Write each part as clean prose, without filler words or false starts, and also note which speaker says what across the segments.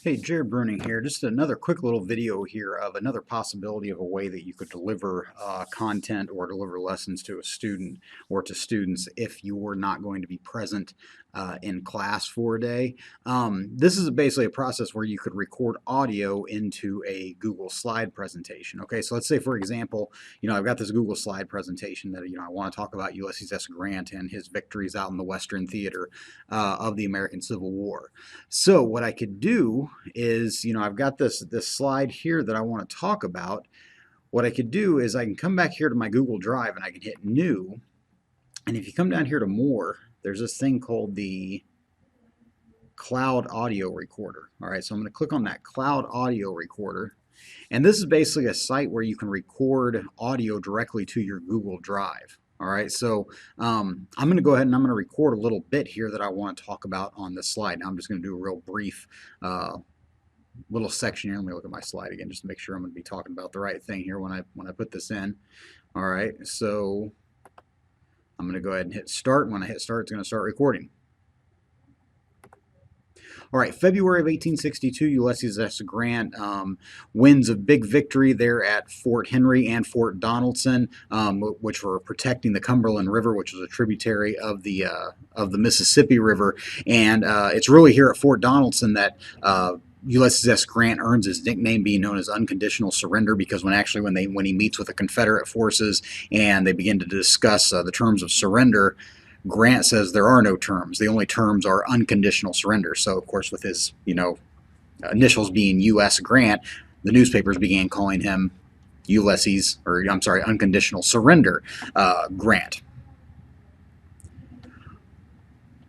Speaker 1: Hey, Jared Bruning here. Just another quick little video here of another possibility of a way that you could deliver content or deliver lessons to a student or to students if you were not going to be present in class for a day. This is basically a process where you could record audio into a Google slide presentation. Okay, so let's say, for example, I've got this Google slide presentation that I want to talk about Ulysses S. Grant and his victories out in the Western theater of the American Civil War. So what I could do is, I've got this slide here that I want to talk about. What I could do is I can come back here to my Google Drive and I can hit New. And if you come down here to More, there's this thing called the Cloud Audio Recorder. All right, so I'm going to click on that Cloud Audio Recorder. And this is basically a site where you can record audio directly to your Google Drive. All right, so I'm going to go ahead and I'm going to record a little bit here that I want to talk about on this slide. Now I'm just going to do a real brief little section here. Let me look at my slide again just to make sure I'm going to be talking about the right thing here when I put this in. All right, so I'm going to go ahead and hit start. When I hit start, it's going to start recording. All right, February of 1862, Ulysses S. Grant wins a big victory there at Fort Henry and Fort Donaldson, which were protecting the Cumberland River, which was a tributary of the Mississippi River. And it's really here at Fort Donaldson that Ulysses S. Grant earns his nickname, being known as Unconditional Surrender, because when he meets with the Confederate forces and they begin to discuss the terms of surrender, Grant says there are no terms. The only terms are unconditional surrender. So, of course, with his, initials being U.S. Grant, the newspapers began calling him Unconditional Surrender Grant.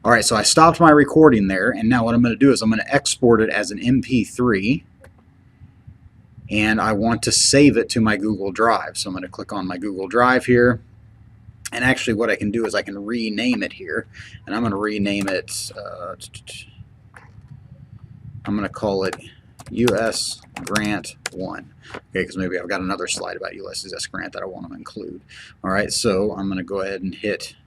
Speaker 1: All right, so I stopped my recording there, and now what I'm going to do is I'm going to export it as an MP3, and I want to save it to my Google Drive. So I'm going to click on my Google Drive here. And actually what I can do is I can rename it here, and I'm going to rename it, I'm going to call it U.S. Grant 1, okay, because maybe I've got another slide about Ulysses S. Grant that I want to include. All right, so I'm going to go ahead and hit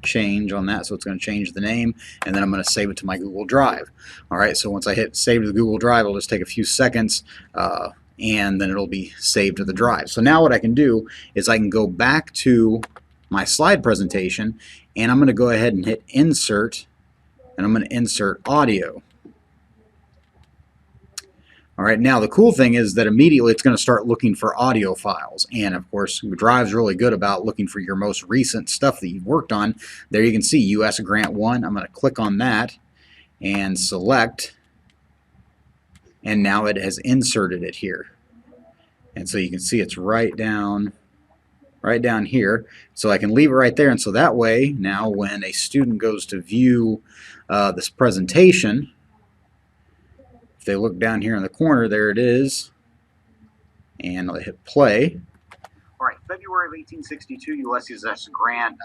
Speaker 1: change on that, so it's going to change the name, and then I'm going to save it to my Google Drive. All right, so once I hit save to the Google Drive, it'll just take a few seconds, and then it'll be saved to the drive. So now what I can do is I can go back to my slide presentation, and I'm going to go ahead and hit insert, and I'm going to insert audio. All right, now the cool thing is that immediately it's going to start looking for audio files, and of course Drive's really good about looking for your most recent stuff that you've worked on. There you can see U.S. Grant 1. I'm going to click on that and select, and now it has inserted it here. And so you can see it's right down here, so I can leave it right there, and so that way now when a student goes to view this presentation, if they look down here in the corner, there it is, and I hit play. All right, February of 1862, Ulysses S. Grant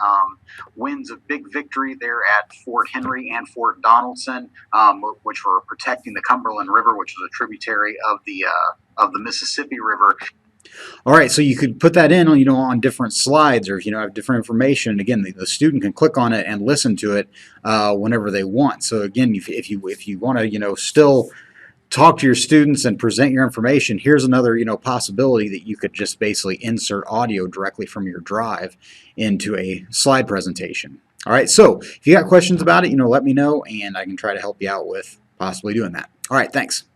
Speaker 1: wins a big victory there at Fort Henry and Fort Donaldson, which were protecting the Cumberland River, which was a tributary of the Mississippi River. All right, so you could put that in, on different slides, or if have different information. And again, the student can click on it and listen to it whenever they want. So again, if you want to, still talk to your students and present your information, here's another, possibility that you could just basically insert audio directly from your drive into a slide presentation. All right, so if you got questions about it, let me know, and I can try to help you out with possibly doing that. All right, thanks.